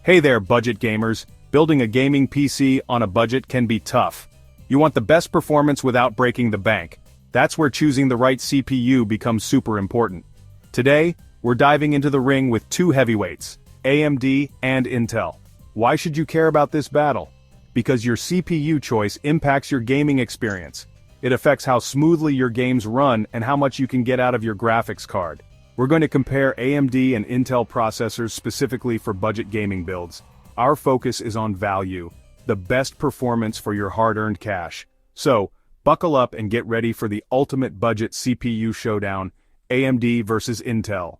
Hey there, budget gamers. Building a gaming PC on a budget can be tough. You want the best performance without breaking the bank. That's where choosing the right CPU becomes super important. Today, we're diving into the ring with two heavyweights, AMD and Intel. Why should you care about this battle? Because your CPU choice impacts your gaming experience. It affects how smoothly your games run and how much you can get out of your graphics card. We're going to compare AMD and Intel processors specifically for budget gaming builds. Our focus is on value, the best performance for your hard-earned cash. So, buckle up and get ready for the ultimate budget CPU showdown, AMD versus Intel.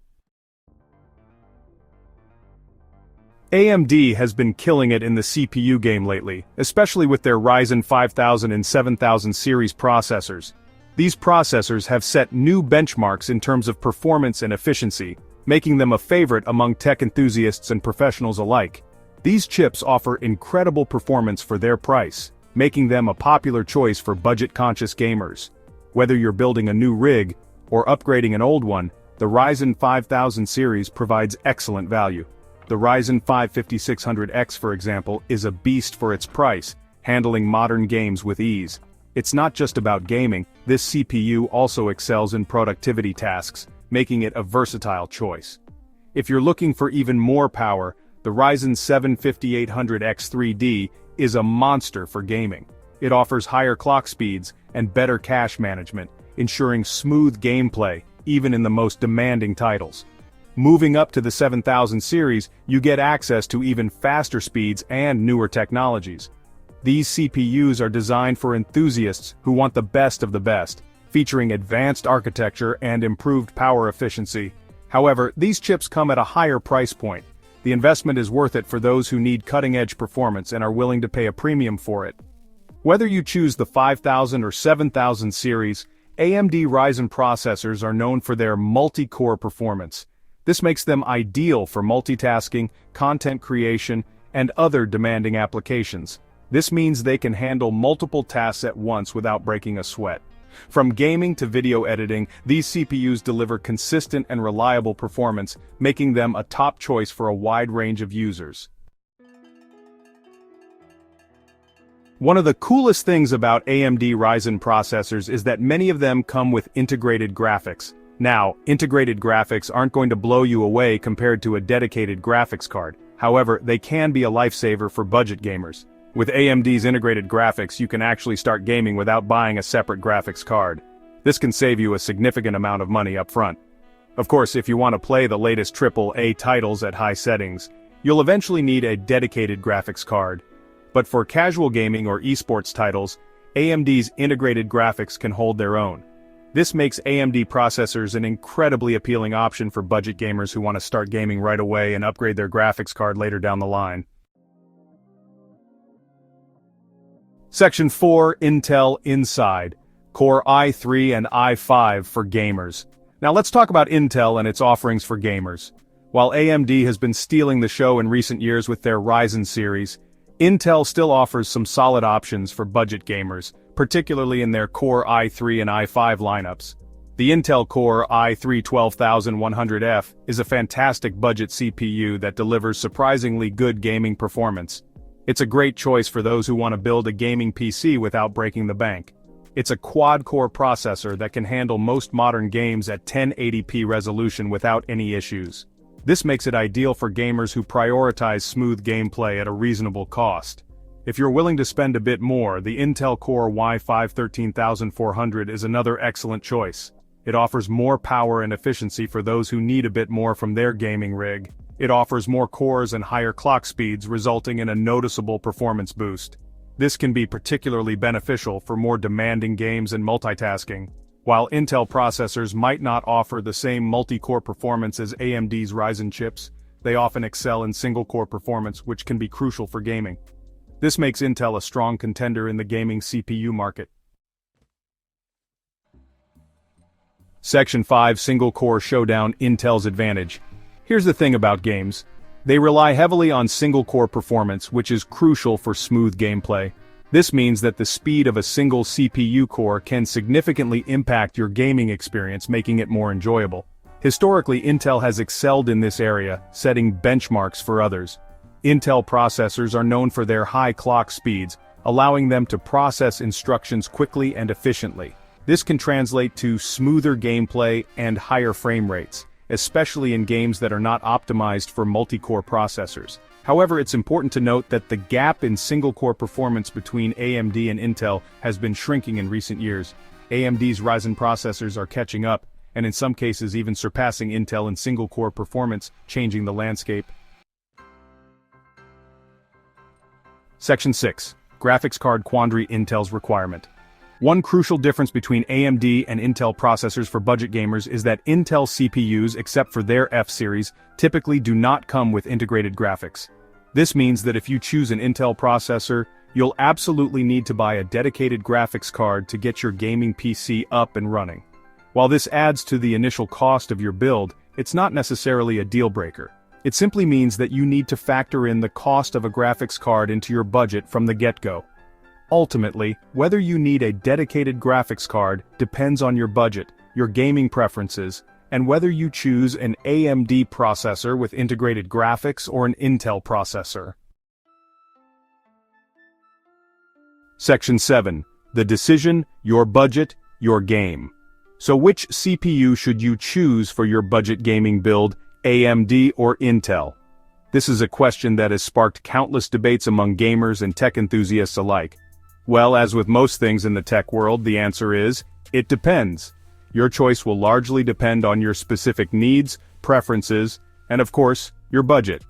AMD has been killing it in the CPU game lately, especially with their Ryzen 5000 and 7000 series processors. These processors have set new benchmarks in terms of performance and efficiency, making them a favorite among tech enthusiasts and professionals alike. These chips offer incredible performance for their price, making them a popular choice for budget-conscious gamers. Whether you're building a new rig or upgrading an old one, the Ryzen 5000 series provides excellent value. The Ryzen 5 5600X, for example, is a beast for its price, handling modern games with ease. It's not just about gaming, this CPU also excels in productivity tasks, making it a versatile choice. If you're looking for even more power, the Ryzen 7 5800X3D is a monster for gaming. It offers higher clock speeds and better cache management, ensuring smooth gameplay, even in the most demanding titles. Moving up to the 7000 series, you get access to even faster speeds and newer technologies. These CPUs are designed for enthusiasts who want the best of the best, featuring advanced architecture and improved power efficiency. However, these chips come at a higher price point. The investment is worth it for those who need cutting-edge performance and are willing to pay a premium for it. Whether you choose the 5000 or 7000 series, AMD Ryzen processors are known for their multi-core performance. This makes them ideal for multitasking, content creation, and other demanding applications. This means they can handle multiple tasks at once without breaking a sweat. From gaming to video editing, these CPUs deliver consistent and reliable performance, making them a top choice for a wide range of users. One of the coolest things about AMD Ryzen processors is that many of them come with integrated graphics. Now, integrated graphics aren't going to blow you away compared to a dedicated graphics card. However, they can be a lifesaver for budget gamers. With AMD's integrated graphics, you can actually start gaming without buying a separate graphics card. This can save you a significant amount of money up front. Of course, if you want to play the latest AAA titles at high settings, you'll eventually need a dedicated graphics card. But for casual gaming or esports titles, AMD's integrated graphics can hold their own. This makes AMD processors an incredibly appealing option for budget gamers who want to start gaming right away and upgrade their graphics card later down the line. Section 4, Intel Inside, Core i3 and i5 for gamers. Now let's talk about Intel and its offerings for gamers. While AMD has been stealing the show in recent years with their Ryzen series, Intel still offers some solid options for budget gamers, particularly in their Core i3 and i5 lineups. The Intel Core i3 12100F is a fantastic budget CPU that delivers surprisingly good gaming performance. It's a great choice for those who want to build a gaming PC without breaking the bank. It's a quad-core processor that can handle most modern games at 1080p resolution without any issues. This makes it ideal for gamers who prioritize smooth gameplay at a reasonable cost. If you're willing to spend a bit more, the Intel Core i5 13400 is another excellent choice. It offers more power and efficiency for those who need a bit more from their gaming rig. It offers more cores and higher clock speeds, resulting in a noticeable performance boost. This can be particularly beneficial for more demanding games and multitasking. While Intel processors might not offer the same multi-core performance as AMD's Ryzen chips, they often excel in single-core performance, which can be crucial for gaming. This makes Intel a strong contender in the gaming CPU market. Section 5, Single-Core Showdown, Intel's Advantage. Here's the thing about games. They rely heavily on single-core performance, which is crucial for smooth gameplay. This means that the speed of a single CPU core can significantly impact your gaming experience, making it more enjoyable. Historically, Intel has excelled in this area, setting benchmarks for others. Intel processors are known for their high clock speeds, allowing them to process instructions quickly and efficiently. This can translate to smoother gameplay and higher frame rates, especially in games that are not optimized for multi-core processors. However, it's important to note that the gap in single-core performance between AMD and Intel has been shrinking in recent years. AMD's Ryzen processors are catching up, and in some cases even surpassing Intel in single-core performance, changing the landscape. Section 6. Graphics Card Quandary Intel's Requirement. One crucial difference between AMD and Intel processors for budget gamers is that Intel CPUs, except for their F-series, typically do not come with integrated graphics. This means that if you choose an Intel processor, you'll absolutely need to buy a dedicated graphics card to get your gaming PC up and running. While this adds to the initial cost of your build, it's not necessarily a deal-breaker. It simply means that you need to factor in the cost of a graphics card into your budget from the get-go. Ultimately, whether you need a dedicated graphics card depends on your budget, your gaming preferences, and whether you choose an AMD processor with integrated graphics or an Intel processor. Section 7. The decision, your budget, your game. So which CPU should you choose for your budget gaming build, AMD or Intel? This is a question that has sparked countless debates among gamers and tech enthusiasts alike. Well, as with most things in the tech world, the answer is, it depends. Your choice will largely depend on your specific needs, preferences, and of course, your budget.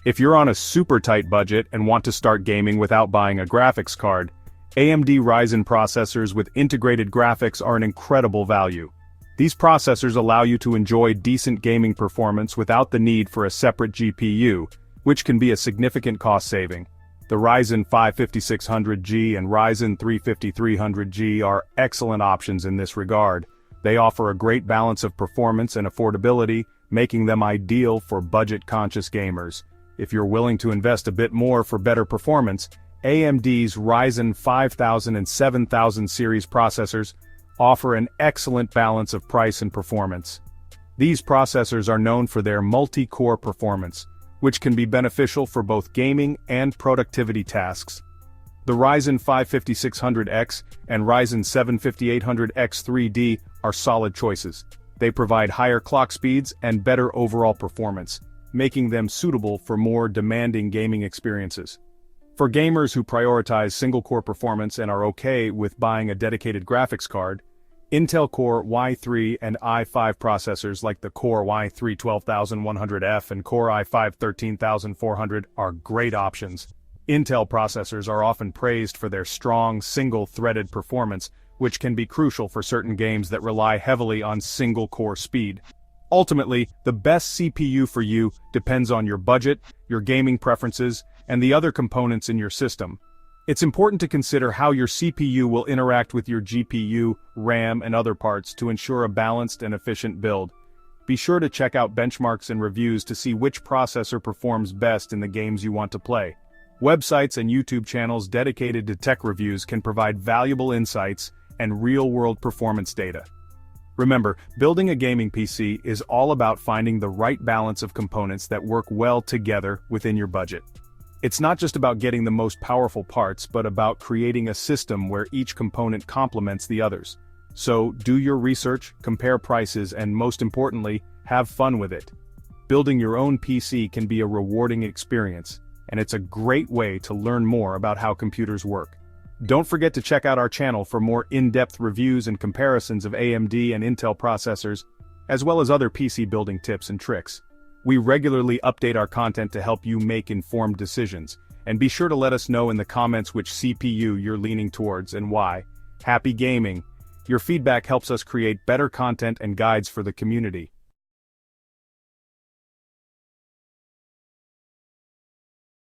If you're on a super tight budget and want to start gaming without buying a graphics card, AMD Ryzen processors with integrated graphics are an incredible value. These processors allow you to enjoy decent gaming performance without the need for a separate GPU, which can be a significant cost saving. The Ryzen 5 5600G and Ryzen 3 5300G are excellent options in this regard. They offer a great balance of performance and affordability, making them ideal for budget-conscious gamers. If you're willing to invest a bit more for better performance, AMD's Ryzen 5000 and 7000 series processors offer an excellent balance of price and performance. These processors are known for their multi-core performance, which can be beneficial for both gaming and productivity tasks. The Ryzen 5 5600X and Ryzen 7 5800X 3D are solid choices. They provide higher clock speeds and better overall performance, making them suitable for more demanding gaming experiences. For gamers who prioritize single-core performance and are okay with buying a dedicated graphics card, Intel Core i3 and i5 processors like the Core i3 12100F and Core i5 13400 are great options. Intel processors are often praised for their strong, single-threaded performance, which can be crucial for certain games that rely heavily on single-core speed. Ultimately, the best CPU for you depends on your budget, your gaming preferences, and the other components in your system. It's important to consider how your CPU will interact with your GPU, RAM, and other parts to ensure a balanced and efficient build. Be sure to check out benchmarks and reviews to see which processor performs best in the games you want to play. Websites and YouTube channels dedicated to tech reviews can provide valuable insights and real-world performance data. Remember, building a gaming PC is all about finding the right balance of components that work well together within your budget. It's not just about getting the most powerful parts, but about creating a system where each component complements the others. So, do your research, compare prices, and most importantly, have fun with it. Building your own PC can be a rewarding experience, and it's a great way to learn more about how computers work. Don't forget to check out our channel for more in-depth reviews and comparisons of AMD and Intel processors, as well as other PC building tips and tricks. We regularly update our content to help you make informed decisions, and be sure to let us know in the comments which CPU you're leaning towards and why. Happy gaming! Your feedback helps us create better content and guides for the community.